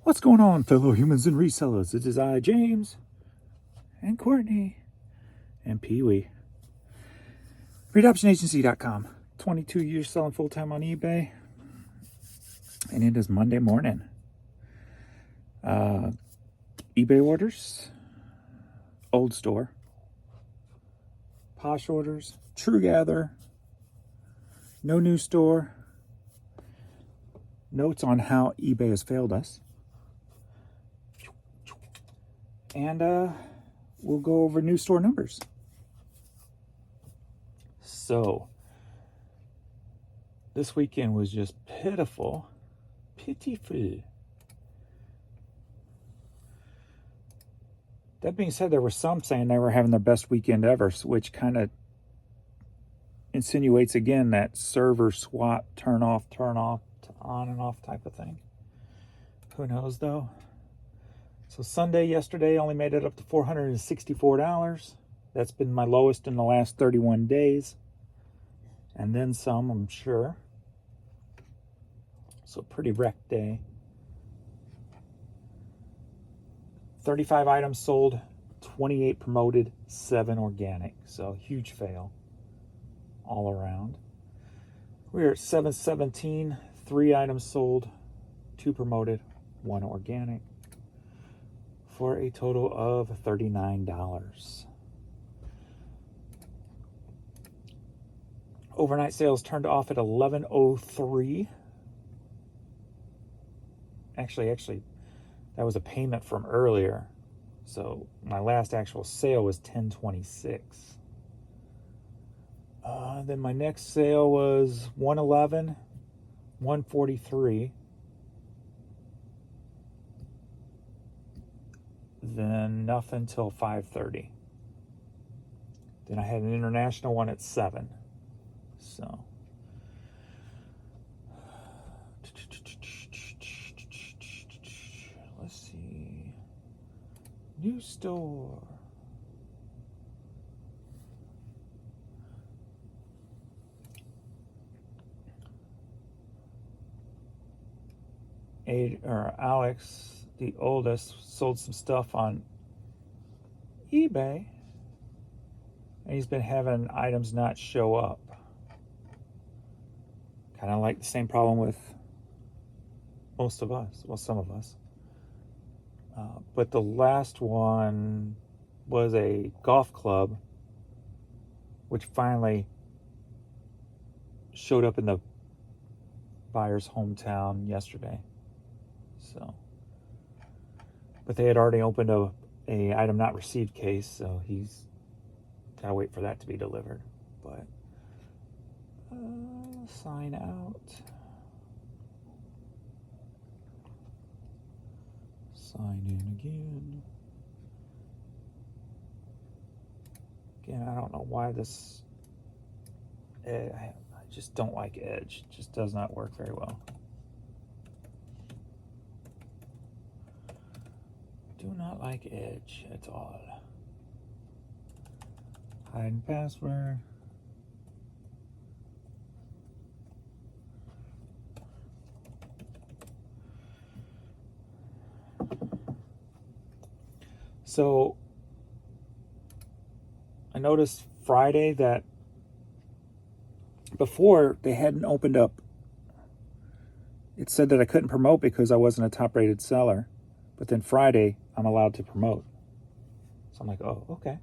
What's going on, fellow humans and resellers? It is I, James, and Courtney, and Pee-wee. RedOptionAgency.com. 22 years selling full-time on eBay. And it is Monday morning. eBay orders. Old store. Posh orders. True Gather. No new store. Notes on how eBay has failed us. And we'll go over new store numbers. So, this weekend was just pitiful. Pitiful. That being said, there were some saying they were having their best weekend ever, which kind of insinuates again that server swap, turn off, on and off type of thing. Who knows though? So Sunday yesterday only made it up to $464. That's been my lowest in the last 31 days. And then some, I'm sure. So pretty wrecked day. 35 items sold, 28 promoted, 7 organic. So huge fail all around. We're at 717, 3 items sold, 2 promoted, 1 organic, for a total of $39. Overnight sales turned off at 11:03. Actually, that was a payment from earlier. So my last actual sale was 10:26. Then my next sale was 111, 143. Then nothing till 5:30. Then I had an international one at 7. So let's see. New store. Alex, the oldest, sold some stuff on eBay, and he's been having items not show up. Kind of like the same problem with most of us, well, some of us. But the last one was a golf club, which finally showed up in the buyer's hometown yesterday. So, but they had already opened a item not received case, so he's gotta wait for that to be delivered. But sign out, sign in again. Again, I don't know why this. I just don't like Edge. It just does not work very well. Do not like Edge at all. Hide password. So I noticed Friday that before they hadn't opened up, it said that I couldn't promote because I wasn't a top rated seller. But then Friday, I'm allowed to promote. So I'm like, oh, okay.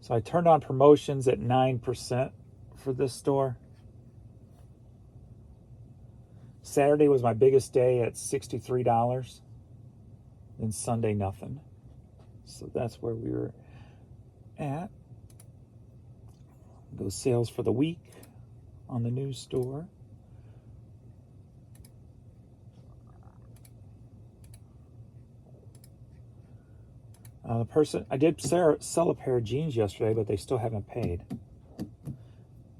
So I turned on promotions at 9% for this store. Saturday was my biggest day at $63. Then Sunday, nothing. So that's where we were at. Those sales for the week on the news store. I did sell a pair of jeans yesterday, but they still haven't paid.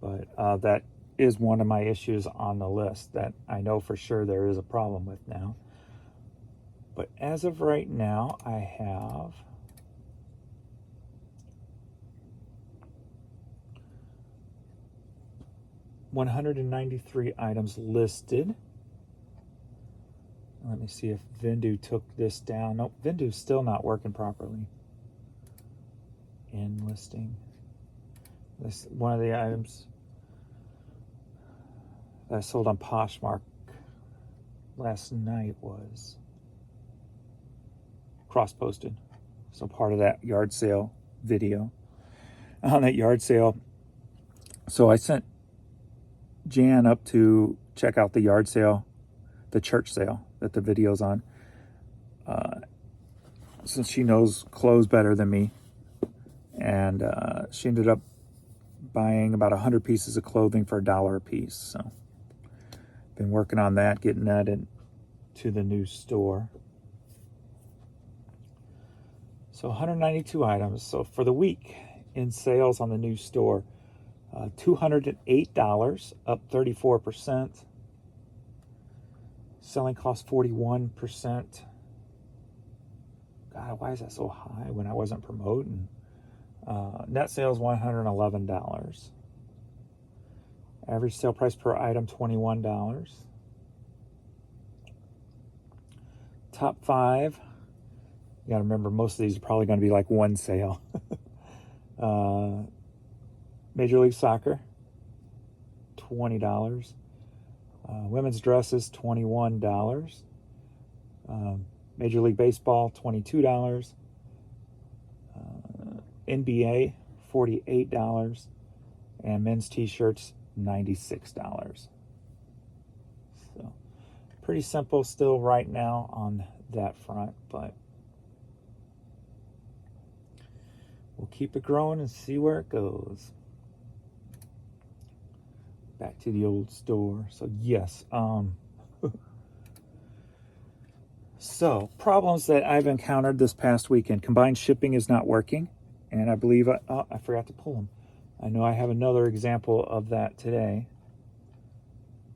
But that is one of my issues on the list that I know for sure there is a problem with now. But as of right now, I have 193 items listed. Let me see if Vindu took this down. Nope, Vindu's still not working properly. In listing. This one of the items that I sold on Poshmark last night was cross-posted. So part of that yard sale video. On that yard sale, so I sent Jan up to check out the yard sale, the church sale that the video's on. Since she knows clothes better than me. And she ended up buying about 100 pieces of clothing for $1 a piece. So, been working on that, getting that into the new store. So, 192 items. So, for the week in sales on the new store, $208, up 34%. Selling cost 41%. God, why is that so high when I wasn't promoting? Net sales $111. Average sale price per item $21. Top 5. You got to remember, most of these are probably going to be like one sale. Major League Soccer, $20. Women's dresses, $21. Major League Baseball, $22. NBA, $48, and men's t-shirts, $96. So, pretty simple still right now on that front, but we'll keep it growing and see where it goes. Back to the old store. So, yes. So, problems that I've encountered this past weekend. Combined shipping is not working. And I believe, I forgot to pull them. I know I have another example of that today.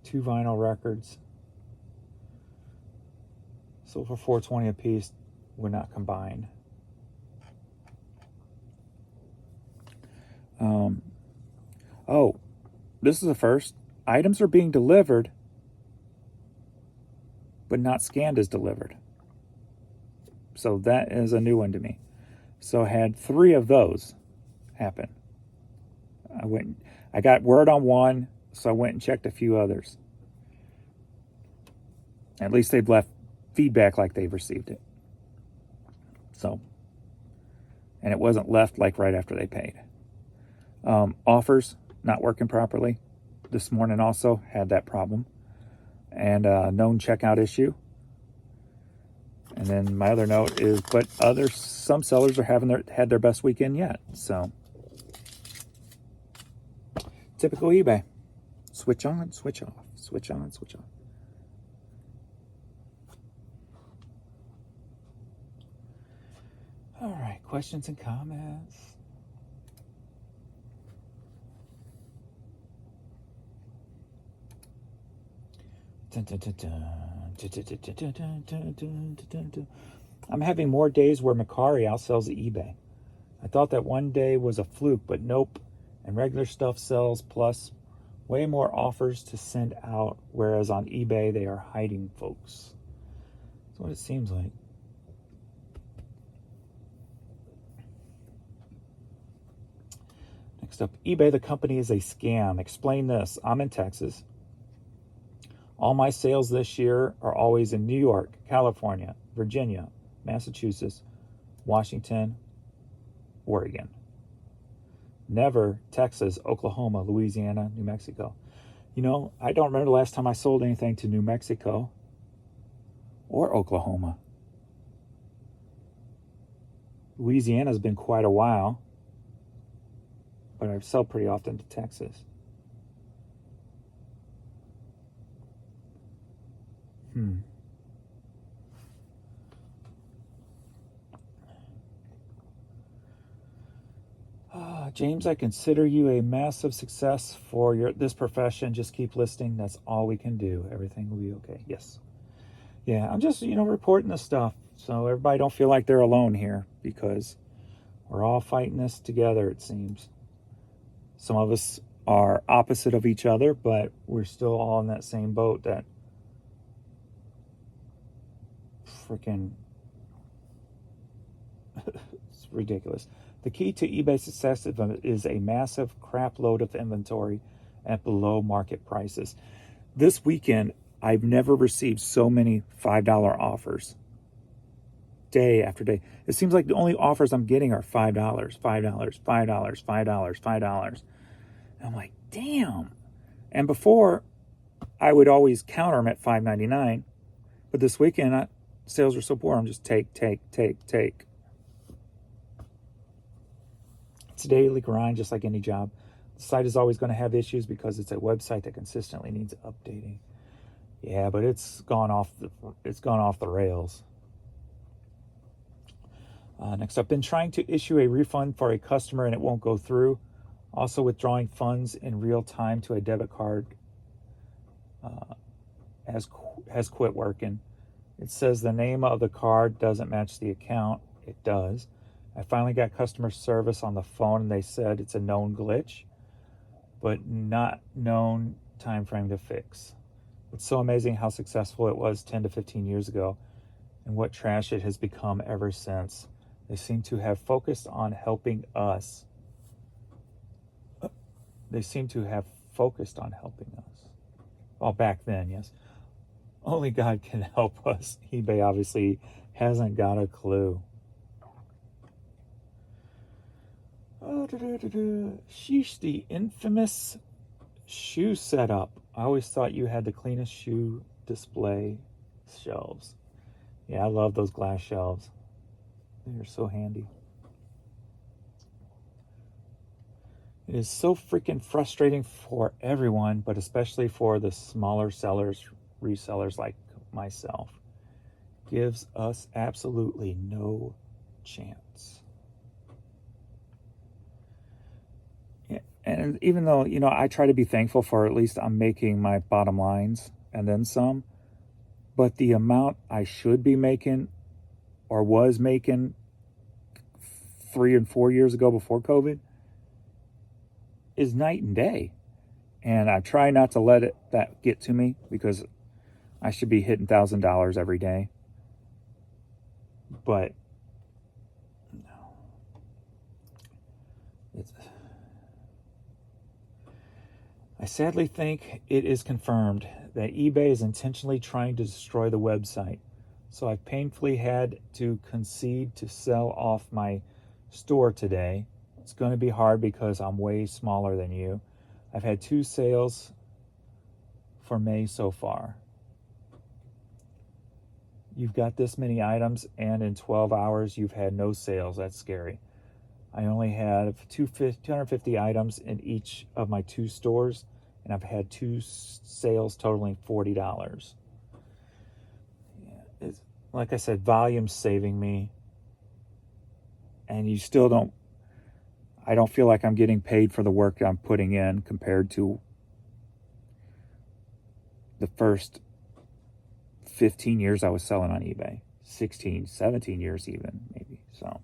2 vinyl records. Sold for $4.20 a piece. Would not combine. This is the first. Items are being delivered, but not scanned as delivered. So that is a new one to me. So I had 3 of those happen. I got word on one, so I went and checked a few others. At least they've left feedback like they've received it. So, and it wasn't left like right after they paid. Offers not working properly. This morning also had that problem. And known checkout issue. And then my other note is, but some sellers are had their best weekend yet. So, typical eBay. Switch on, switch off, switch on, switch off. All right, questions and comments. I'm having more days where Macari outsells the eBay. I thought that one day was a fluke, but nope. And regular stuff sells, plus way more offers to send out, whereas on eBay they are hiding folks. That's what it seems like. Next up, eBay, the company, is a scam. Explain this. I'm in Texas. All my sales this year are always in New York, California, Virginia, Massachusetts, Washington, Oregon. Never Texas, Oklahoma, Louisiana, New Mexico. You know, I don't remember the last time I sold anything to New Mexico or Oklahoma. Louisiana's been quite a while, but I sell pretty often to Texas. James, I consider you a massive success for this profession. Just keep listing. That's all we can do. Everything will be okay. Yes. Yeah, I'm just, reporting this stuff so everybody don't feel like they're alone here, because we're all fighting this together, it seems. Some of us are opposite of each other, but we're still all in that same boat that freaking... It's ridiculous. The key to eBay success is a massive crap load of inventory at below market prices. This weekend, I've never received so many $5 offers. Day after day. It seems like the only offers I'm getting are $5, $5, $5, $5, $5. And I'm like, damn. And before, I would always counter them at $5.99. But this weekend, sales are so poor, I'm just take. It's a daily grind, just like any job. The site is always going to have issues because it's a website that consistently needs updating. Yeah, but it's gone off the rails. Next, I've been trying to issue a refund for a customer and it won't go through. Also, withdrawing funds in real time to a debit card has quit working. It says the name of the card doesn't match the account. It does. I finally got customer service on the phone and they said it's a known glitch, but not known time frame to fix. It's so amazing how successful it was 10 to 15 years ago and what trash it has become ever since. They seem to have focused on helping us. Well, back then, yes. Only God can help us. eBay obviously hasn't got a clue. Sheesh, the infamous shoe setup. I always thought you had the cleanest shoe display shelves. Yeah, I love those glass shelves. They're so handy. It is so freaking frustrating for everyone, but especially for the smaller sellers, resellers like myself. Gives us absolutely no chance. And even though, I try to be thankful for at least I'm making my bottom lines and then some, but the amount I should be making or was making 3 and 4 years ago before COVID is night and day. And I try not to let that get to me because I should be hitting $1,000 every day. But no. I sadly think it is confirmed that eBay is intentionally trying to destroy the website. So I've painfully had to concede to sell off my store today. It's going to be hard because I'm way smaller than you. I've had 2 sales for May so far. You've got this many items and in 12 hours you've had no sales. That's scary. I only have 250 items in each of my 2 stores, and I've had 2 sales totaling $40. Yeah, like I said, volume's saving me, and you still don't. I don't feel like I'm getting paid for the work I'm putting in compared to the first 15 years I was selling on eBay. 16, 17 years even, maybe. So.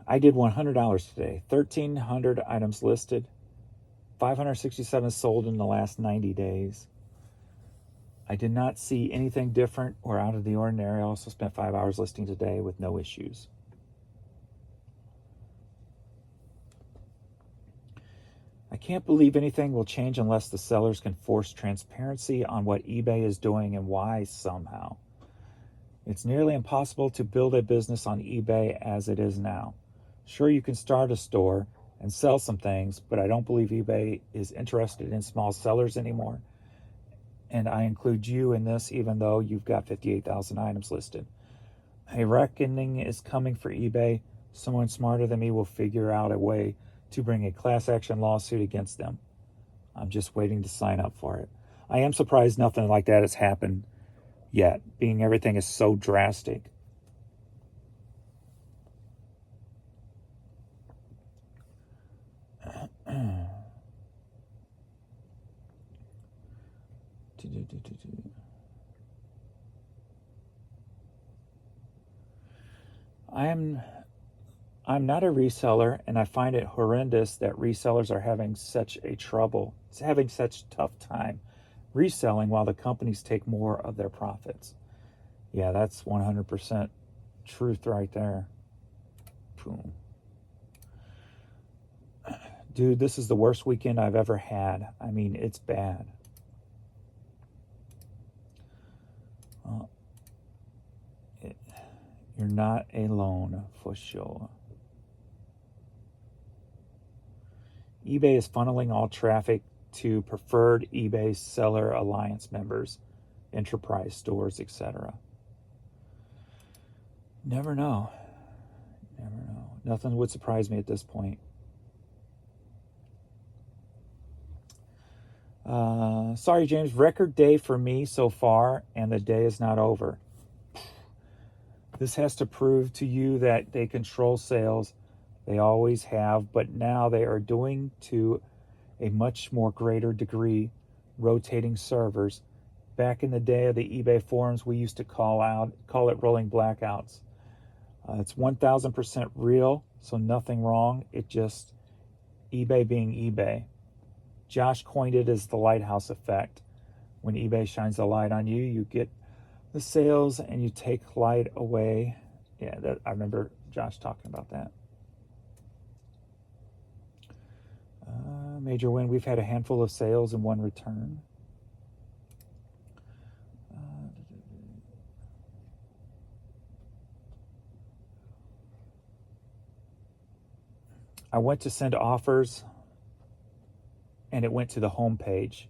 I did $100 today. 1,300 items listed. 567 sold in the last 90 days. I did not see anything different or out of the ordinary. I also spent 5 hours listing today with no issues. I can't believe anything will change unless the sellers can force transparency on what eBay is doing and why somehow. It's nearly impossible to build a business on eBay as it is now. Sure, you can start a store and sell some things, but I don't believe eBay is interested in small sellers anymore. And I include you in this, even though you've got 58,000 items listed. A reckoning is coming for eBay. Someone smarter than me will figure out a way to bring a class action lawsuit against them. I'm just waiting to sign up for it. I am surprised nothing like that has happened yet, being everything is so drastic. I'm not a reseller, and I find it horrendous that resellers are having such tough time reselling while the companies take more of their profits. Yeah, that's 100% truth right there. Boom. Dude, this is the worst weekend I've ever had. I mean, it's bad. Well, you're not alone, for sure. eBay is funneling all traffic to preferred eBay Seller Alliance members, enterprise stores, etc. Never know. Never know. Nothing would surprise me at this point. Sorry, James. Record day for me so far, and the day is not over. This has to prove to you that they control sales. They always have, but now they are doing to a much more greater degree, rotating servers. Back in the day of the eBay forums, we used to call it rolling blackouts. It's 1000% real, so nothing wrong. It just eBay being eBay. Josh coined it as the lighthouse effect. When eBay shines a light on you, you get the sales and you take light away. Yeah, I remember Josh talking about that. Major win. We've had a handful of sales and one return. I went to send offers and it went to the home page.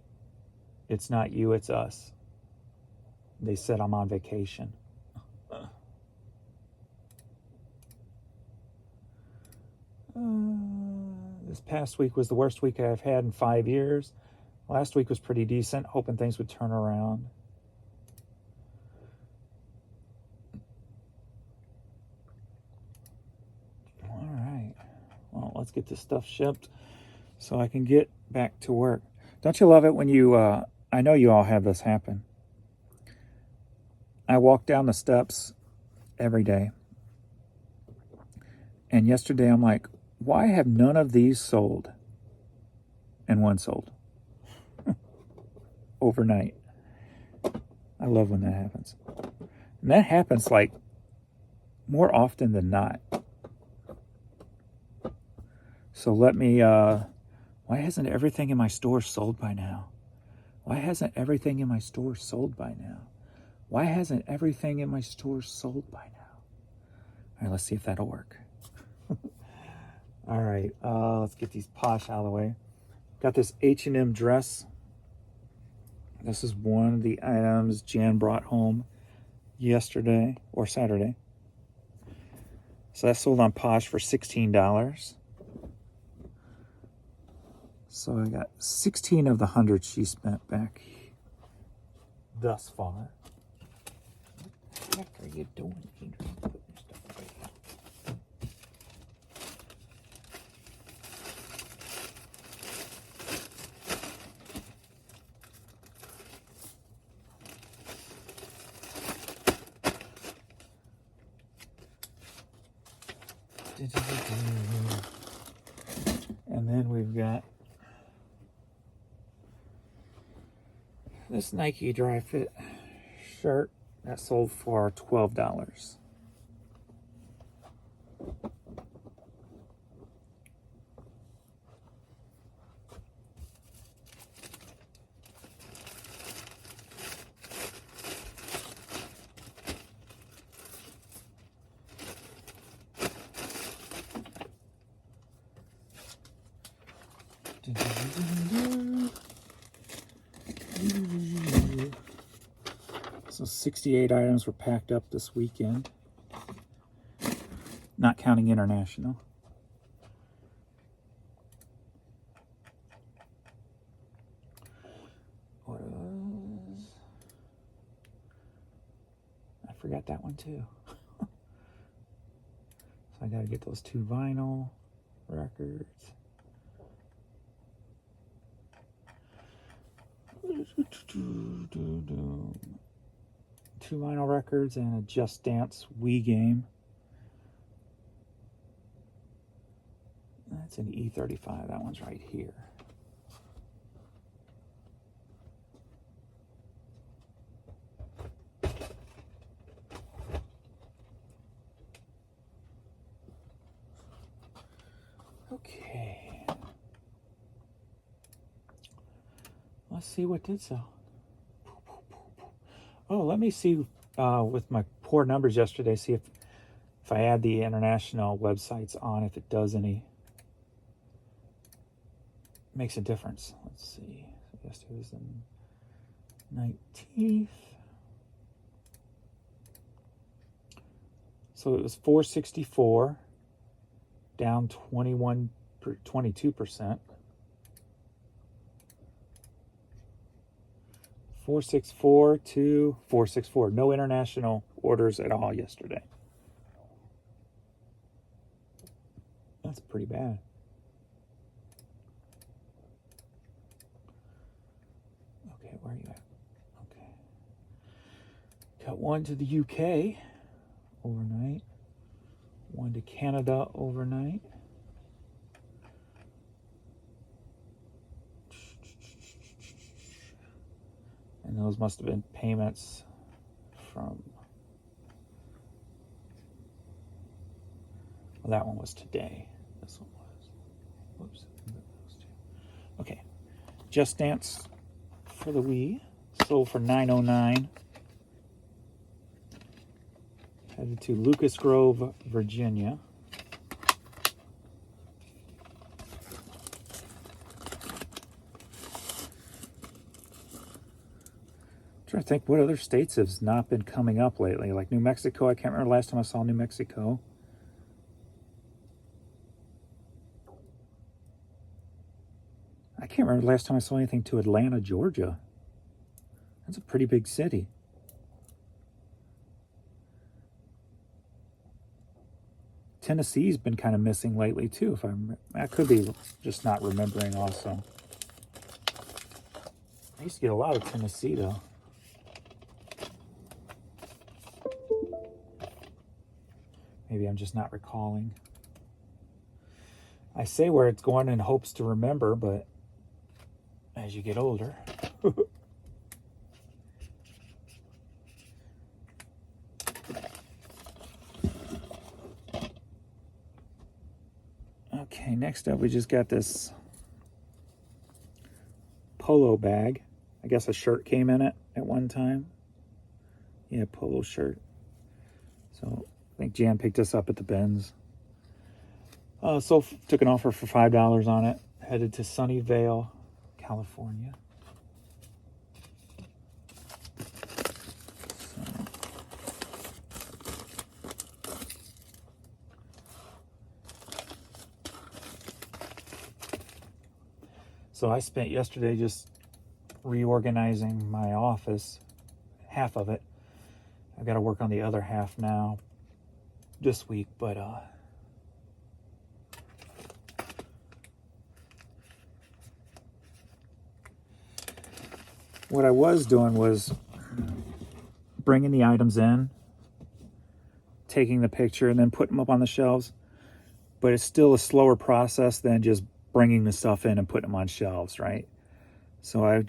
It's not you, it's us. They said I'm on vacation. This past week was the worst week I've had in 5 years. Last week was pretty decent, hoping things would turn around. All right. Well, let's get this stuff shipped so I can get back to work. Don't you love it when you, I know you all have this happen. I walk down the steps every day. And yesterday I'm like, why have none of these sold? And one sold. Overnight. I love when that happens. And that happens like more often than not. So let me, why hasn't everything in my store sold by now? Why hasn't everything in my store sold by now? Why hasn't everything in my store sold by now? All right, let's see if that'll work. All right, let's get these posh out of the way. Got this H&M dress. This is one of the items Jan brought home yesterday or Saturday. So that sold on Posh for $16. So I got 16 of the 100 she spent back thus far. What the heck are you doing here? Putting your stuff away. And then we've got this Nike Dry Fit shirt that sold for $12. So 68 items were packed up this weekend, not counting international. What else? I forgot that one too. So I gotta get those 2 vinyl records. 2 vinyl records and a Just Dance Wii game. That's an E35. That one's right here. Okay. Let's see what did sell. Oh, let me see with my poor numbers yesterday, see if I add the international websites on, if it does any, makes a difference. Let's see. So yesterday was the 19th. So it was 464, down 22%. 464 to 464. No international orders at all yesterday. That's pretty bad. Okay, where are you at? Okay. Got one to the UK overnight. One to Canada overnight. And those must have been payments from, well, that one was today. This one was, whoops. Okay, Just Dance for the Wii, sold for $9.09. Headed to Lucas Grove, Virginia. Trying to think what other states have not been coming up lately. Like New Mexico, I can't remember last time I saw New Mexico. I can't remember the last time I saw anything to Atlanta, Georgia. That's a pretty big city. Tennessee's been kind of missing lately too. I could be just not remembering also. I used to get a lot of Tennessee though. Maybe I'm just not recalling. I say where it's going in hopes to remember, but as you get older. Okay, next up we just got this polo bag. I guess a shirt came in it at one time. Yeah, polo shirt. So I think Jan picked this up at the bins. So took an offer for $5 on it. Headed to Sunnyvale, California. So I spent yesterday just reorganizing my office, half of it. I've got to work on the other half now this week, but what I was doing was bringing the items in, taking the picture, and then putting them up on the shelves. But it's still a slower process than just bringing the stuff in and putting them on shelves, right? So I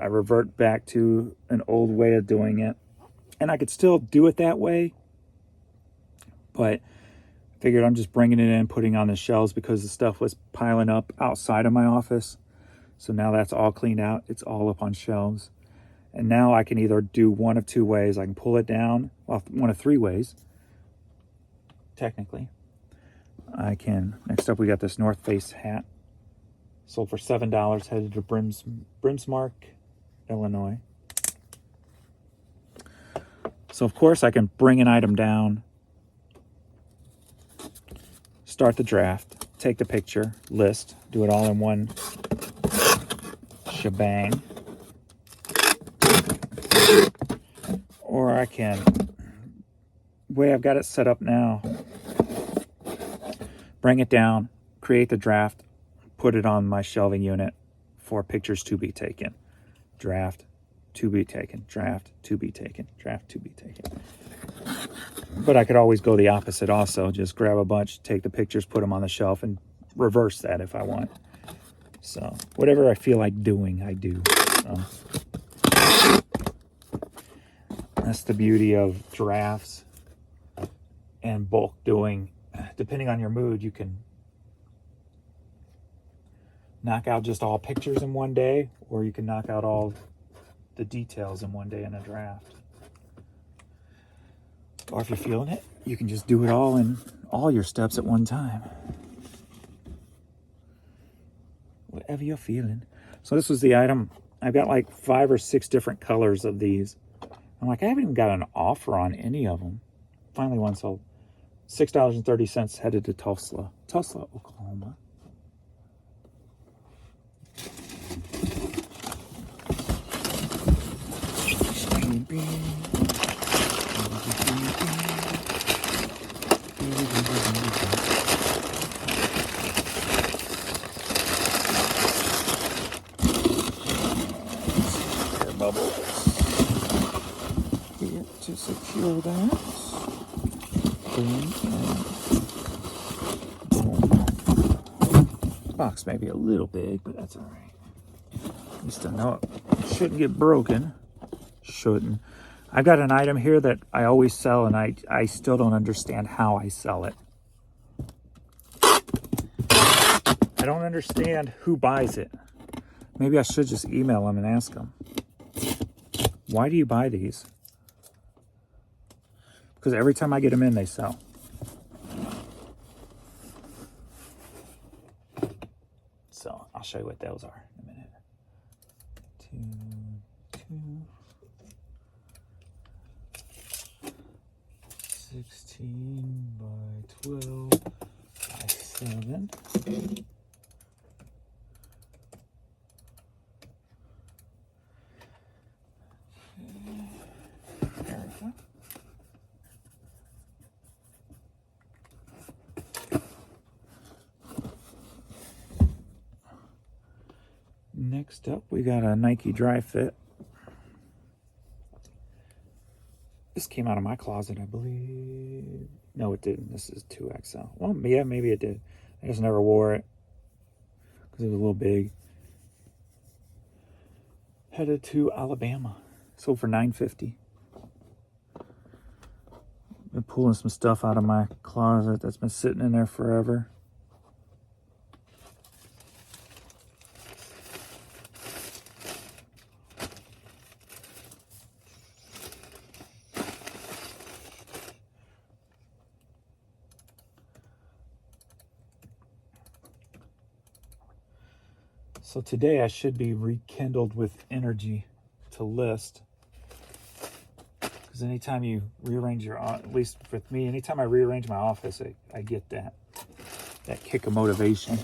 revert back to an old way of doing it. And I could still do it that way, but figured I'm just bringing it in, putting it on the shelves because the stuff was piling up outside of my office. So now that's all cleaned out. It's all up on shelves. And now I can either do one of two ways. I can pull it down, well, one of three ways, technically. Next up we got this North Face hat. Sold for $7, headed to Brimsmark, Illinois. So of course I can bring an item down, start the draft, take the picture, list, do it all in one shebang. Or I can, the way I've got it set up now, bring it down, create the draft, put it on my shelving unit for pictures to be taken. Draft, to be taken. Draft, to be taken. Draft, to be taken. But I could always go the opposite also. Just grab a bunch, take the pictures, put them on the shelf, and reverse that if I want. So whatever I feel like doing, I do. So that's the beauty of drafts and bulk doing. Depending on your mood, you can knock out just all pictures in one day, or you can knock out all the details in one day in a draft. Or if you're feeling it, you can just do it all in all your steps at one time. Whatever you're feeling. So this was the item. I've got like 5 or 6 different colors of these. I'm like, I haven't even got an offer on any of them. Finally one sold. $6.30 headed to Tulsa, Oklahoma. Air bubbles. Get to secure that. Boom and boom. Box may be a little big, but that's all right. At least I know it shouldn't get broken. Shouldn't. I've got an item here that I always sell, and I still don't understand how I sell it. I don't understand who buys it. Maybe I should just email them and ask them. Why do you buy these? Because every time I get them in, they sell. So I'll show you what those are in a minute. 16 by 12 by 7. There we go. Next up, we got a Nike Dry Fit. This came out of my closet, I believe. No, it didn't. This is 2XL. Well, yeah, maybe it did. I just never wore it because it was a little big. Headed to Alabama. Sold for $9.50. Been pulling some stuff out of my closet that's been sitting in there forever. So today I should be rekindled with energy to list. Because anytime you rearrange your, at least with me, anytime I rearrange my office, I get that kick of motivation.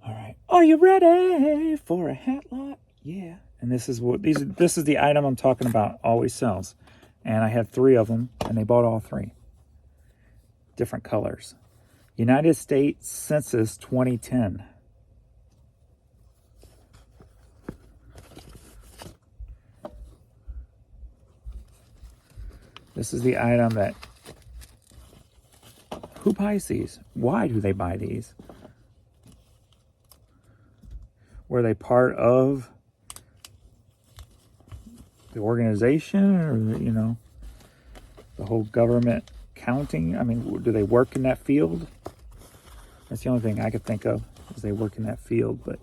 All right, are you ready for a hat lot? Yeah. And this is this is the item I'm talking about. Always sells, and I had 3 of them, and they bought all 3. Different colors. United States Census 2010. This is the item that, who buys these? Why do they buy these? Were they part of the organization, or, you know, the whole government counting? I mean, do they work in that field? That's the only thing I could think of, is they work in that field. But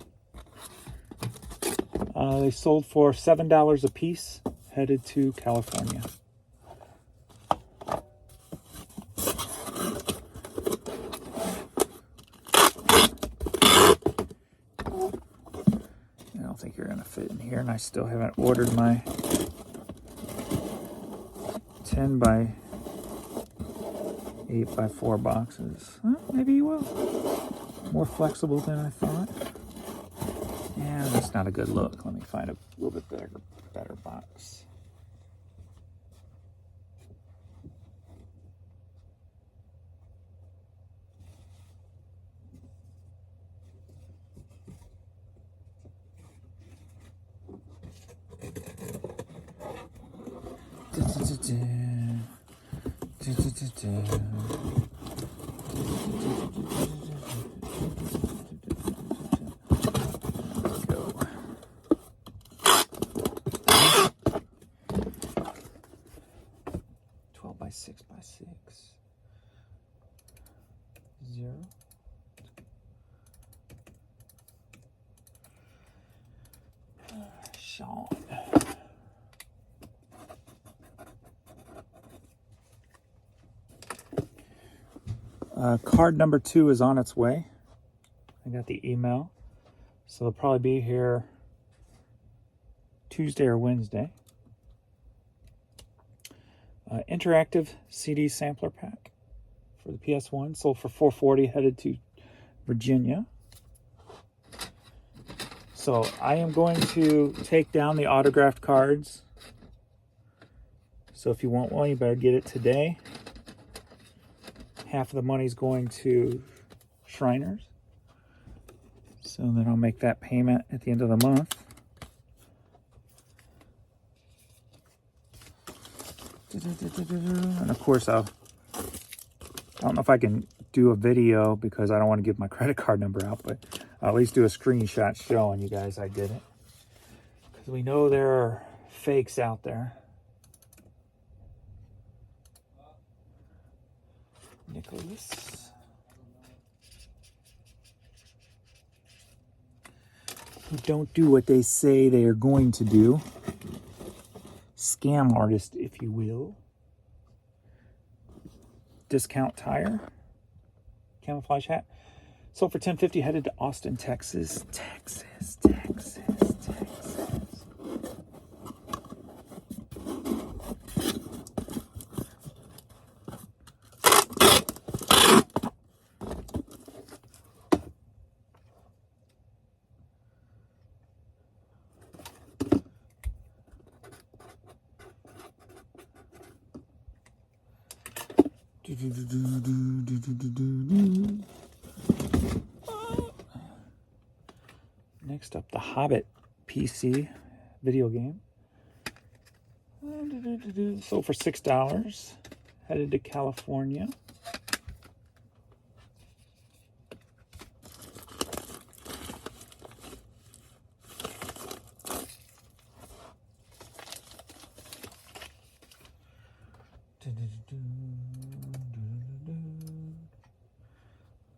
they sold for $7 a piece, headed to California. I don't think you're gonna fit in here, and I still haven't ordered my 10 by 8 by 4 boxes. Well, maybe you will. More flexible than I thought. Yeah, that's not a good look. Let me find a little bit better box. Go. By 6 by 6. 0. Sean. Card number 2 is on its way. I got the email. So it'll probably be here Tuesday or Wednesday. Interactive CD sampler pack for the PS1. Sold for $4.40, headed to Virginia. So I am going to take down the autographed cards. So if you want one, you better get it today. Half of the money is going to Shriners. So then I'll make that payment at the end of the month. And of course, I don't know if I can do a video because I don't want to give my credit card number out, but I'll at least do a screenshot showing you guys I did it. Because we know there are fakes out there. Nicholas. Who don't do what they say they are going to do. Scam artist, if you will. Discount tire. Camouflage hat. Sold for $10.50, headed to Austin, Texas. Texas. Next up, the Hobbit PC video game. Sold for $6. Headed to California.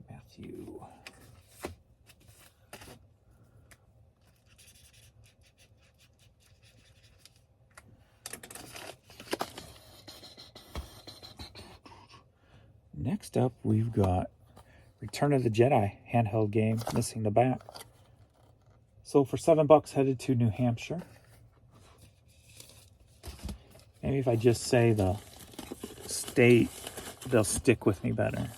Matthew. Next up, we've got Return of the Jedi handheld game, missing the back. Sold for $7, headed to New Hampshire. Maybe if I just say the state, they'll stick with me better.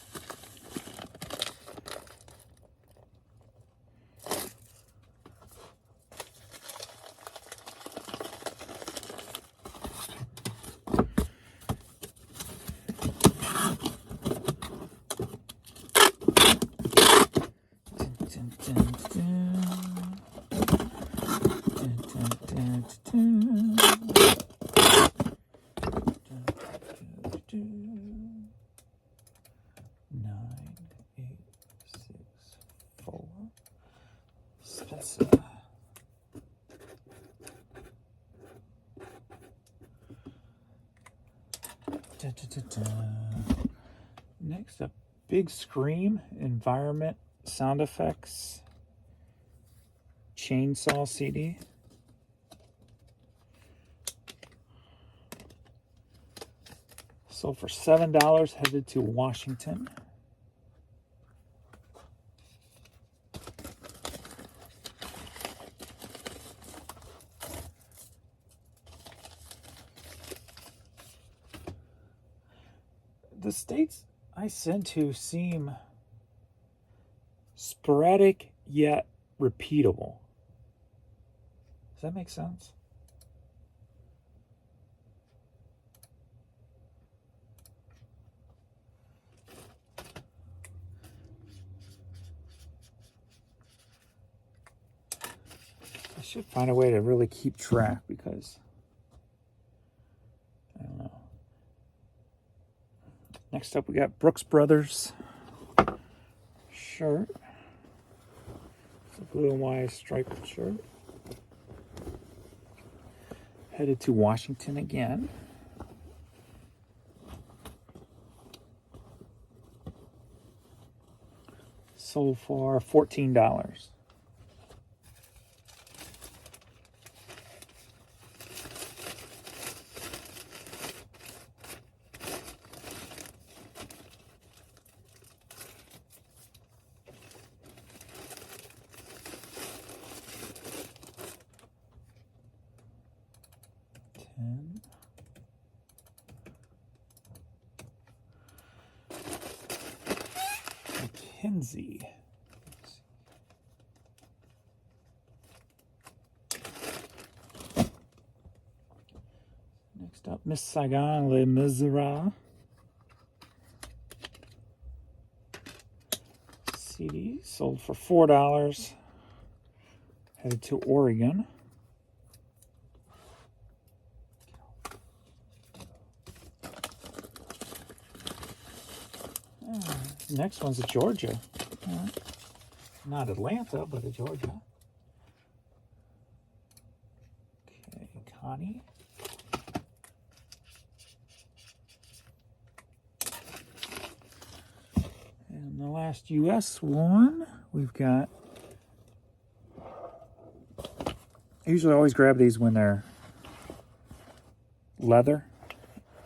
Next up, Big Scream environment sound effects chainsaw CD. Sold for $7, headed to Washington. The states I sent to seem sporadic yet repeatable. Does that make sense? I should find a way to really keep track because I don't know. Next up, we got Brooks Brothers shirt. It's a blue and white striped shirt. Headed to Washington again. Sold for $14. Mackenzie. Next up, Miss Saigon Les Miserables. CD sold for $4. Headed to Oregon. Next one's a Georgia. Not Atlanta, but a Georgia. Okay, Connie. And the last US one, we've got... I usually always grab these when they're leather.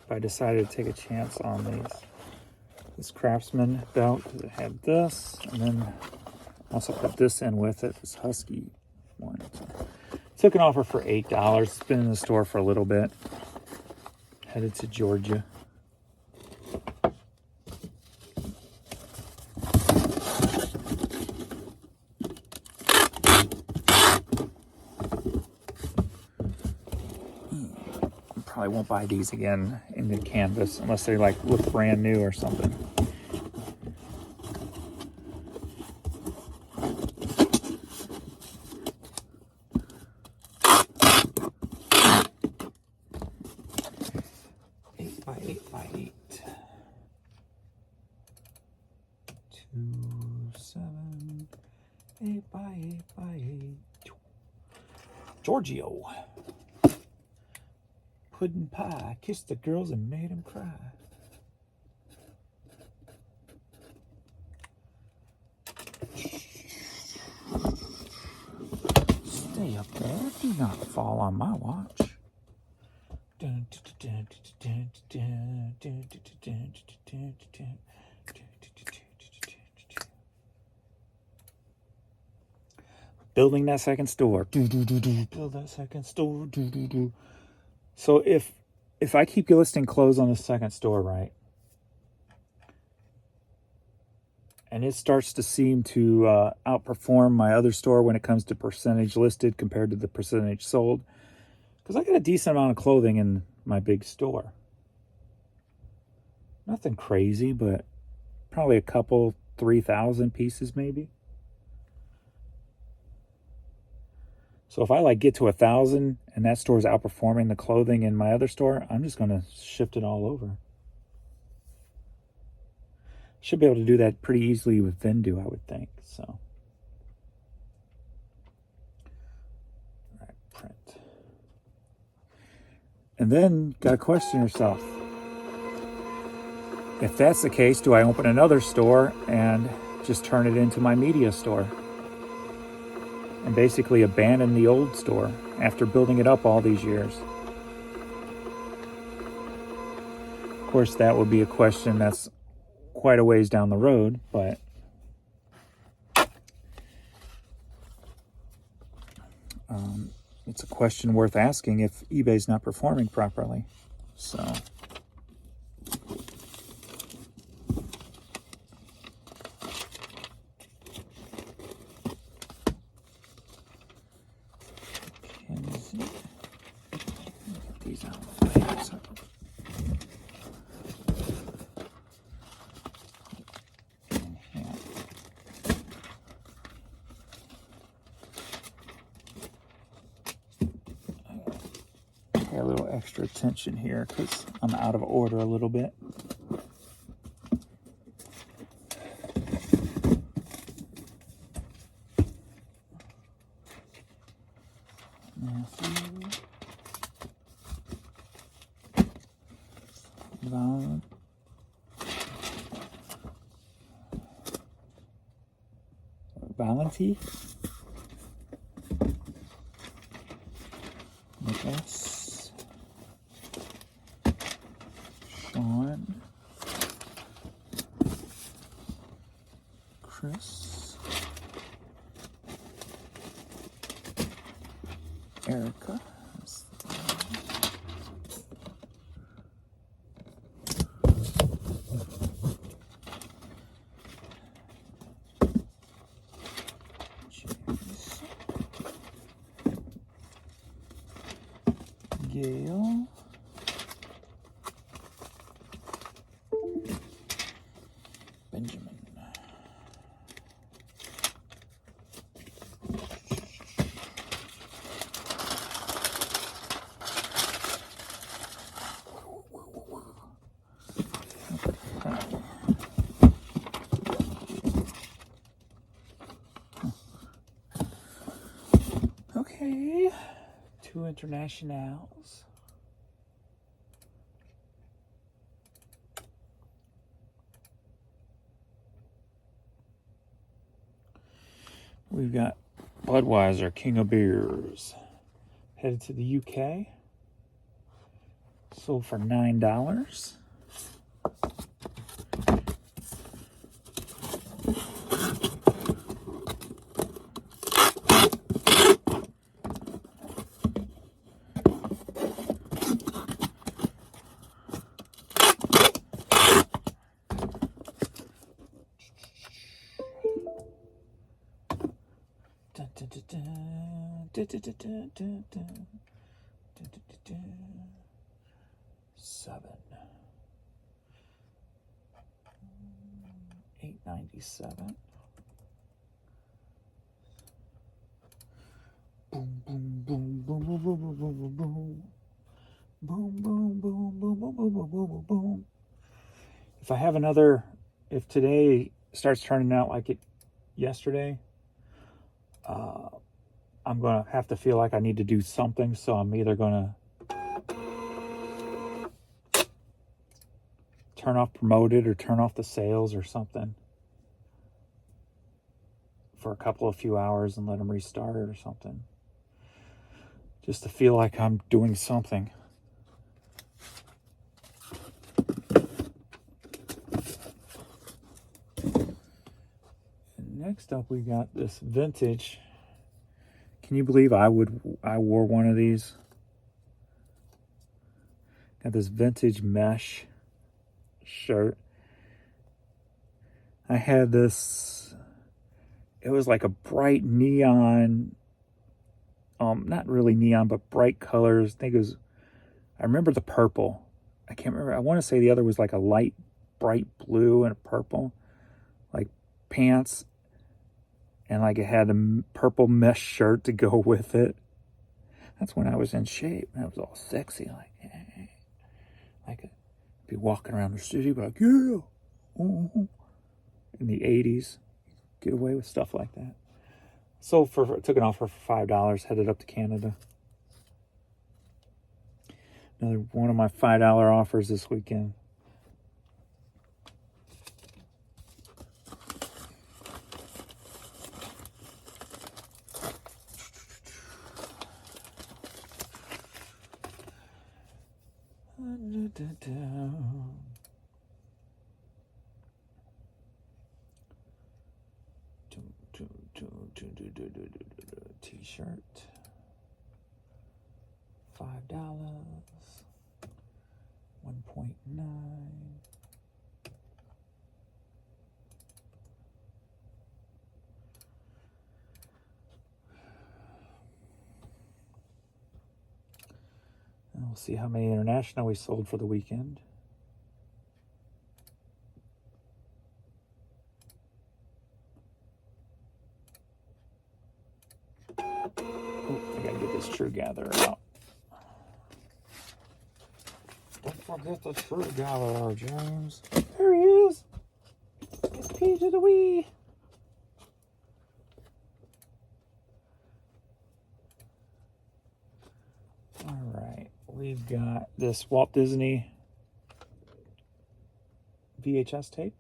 But I decided to take a chance on these. This Craftsman belt, because it had this, and then also put this in with it, this Husky one. So, took an offer for $8. It's been in the store for a little bit. Headed to Georgia. Probably won't buy these again in the canvas unless they like look brand new or something. By 8. 2, 7, 8 by 8 by 8. Giorgio. Pudding pie. Kissed the girls and made them cry. Stay up there. Do not fall on my watch. Building that second store. Build that second store. So if I keep listing clothes on the second store, right, and it starts to seem to outperform my other store when it comes to percentage listed compared to the percentage sold, because I got a decent amount of clothing in my big store. Nothing crazy, but probably a couple, 3,000 pieces maybe. So if I like get to 1,000 and that store is outperforming the clothing in my other store, I'm just going to shift it all over. Should be able to do that pretty easily with Vendu, I would think. So, all right, print. And then got to question yourself. If that's the case, do I open another store and just turn it into my media store? And basically abandon the old store after building it up all these years? Of course, that would be a question that's quite a ways down the road, but it's a question worth asking if eBay's not performing properly. So... these out of the way. So. Pay a little extra attention here because I'm out of order a little bit. Matthew. Valenti. Nicholas. Sean. Chris. Erica. Gail. Benjamin. Okay, 2 internationals. We've got Budweiser, King of Beers, headed to the UK. Sold for $9. $7. $8.97. Boom, boom, boom, boom, boom, boom, boom, boom, boom, boom. Boom, boom, boom, boom, boom, boom, boom, boom, boom, boom. If I have another, if today starts turning out like it yesterday, I'm going to have to feel like I need to do something. So I'm either going to turn off promoted or turn off the sales or something for a few hours and let them restart or something. Just to feel like I'm doing something. And next up, we got this vintage. Can you believe I wore one of these? Got this vintage mesh shirt. I had this, it was like a bright neon, not really neon, but bright colors. I remember the purple. I can't remember. I want to say the other was like a light, bright blue and a purple, like pants. And like it had a purple mesh shirt to go with it. That's when I was in shape. I was all sexy, like, yeah. I could be walking around the city, like, yeah. In the 80s, get away with stuff like that. So took it off for $5, headed up to Canada. Another one of my $5 offers this weekend. T-shirt, $5, 1.9. And we'll see how many international we sold for the weekend. I gotta get this True Gatherer out. Don't forget the True Gatherer, James. There he is. It's P to the Wee. We've got this Walt Disney VHS tape.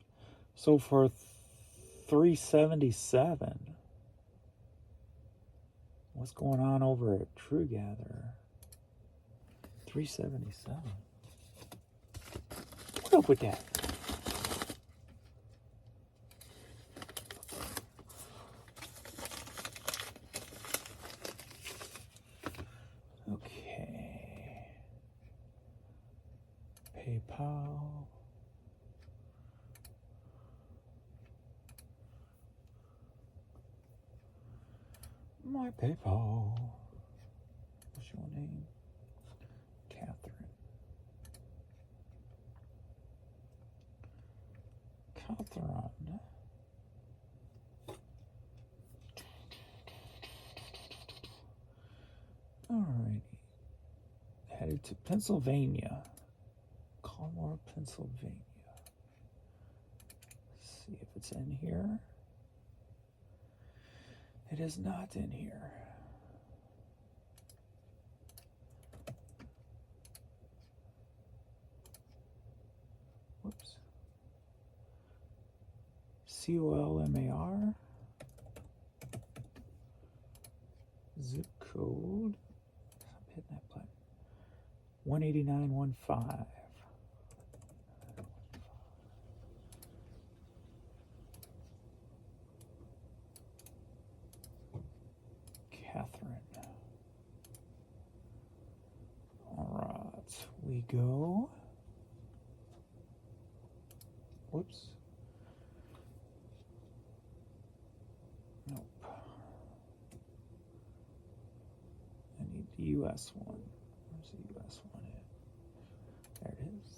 So for $377. What's going on over at True Gather? $377. What up with that? Okay. PayPal. My PayPal. What's your name? Catherine. Alrighty. Headed to Pennsylvania. Colmore, Pennsylvania. Let's see if it's in here. It is not in here. Whoops. COLMAR. Zip code. Stop hitting that button. 18915. Catherine. All right, we go. Whoops. Nope. I need the US one. Where's the US one at? There it is.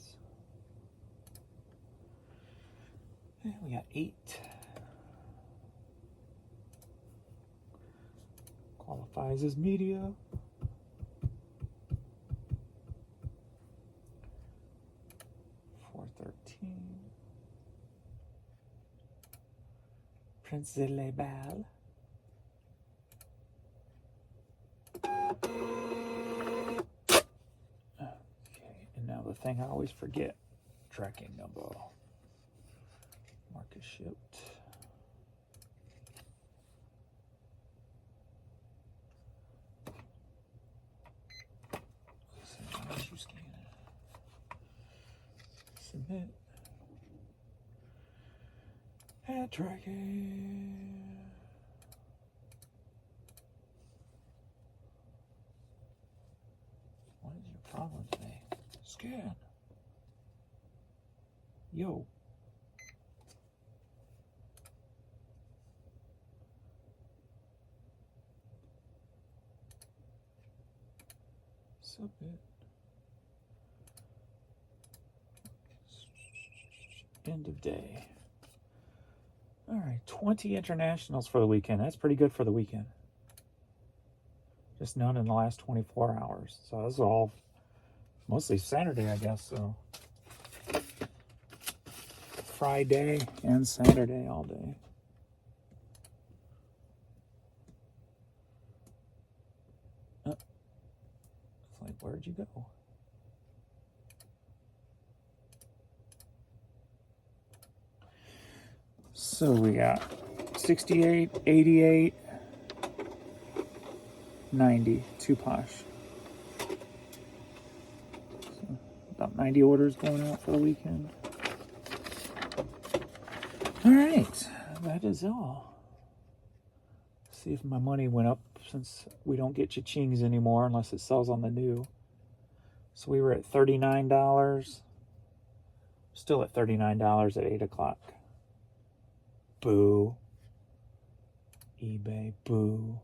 And we got 8. Qualifies as media. Prince de la Belle. Okay, and now the thing I always forget, tracking number. Marcus shipped. Submit. And tracking. What is your problem today? Scan. Yo. Submit. End of day. All right, 20 internationals for the weekend. That's pretty good for the weekend. Just none in the last 24 hours. So this is all mostly Saturday, I guess. So Friday and Saturday all day. It's like, where'd you go? So we got 68, 88, 90, 2 posh. So about 90 orders going out for the weekend. All right, that is all. See if my money went up since we don't get cha-chings anymore unless it sells on the new. So we were at $39. Still at $39 at 8 o'clock. Boo. eBay, boo.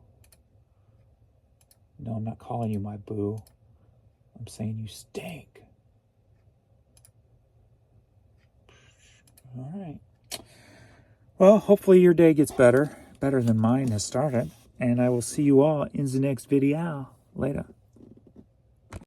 No, I'm not calling you my boo. I'm saying you stink. All right. Well, hopefully your day gets better than mine has started. And I will see you all in the next video. Later.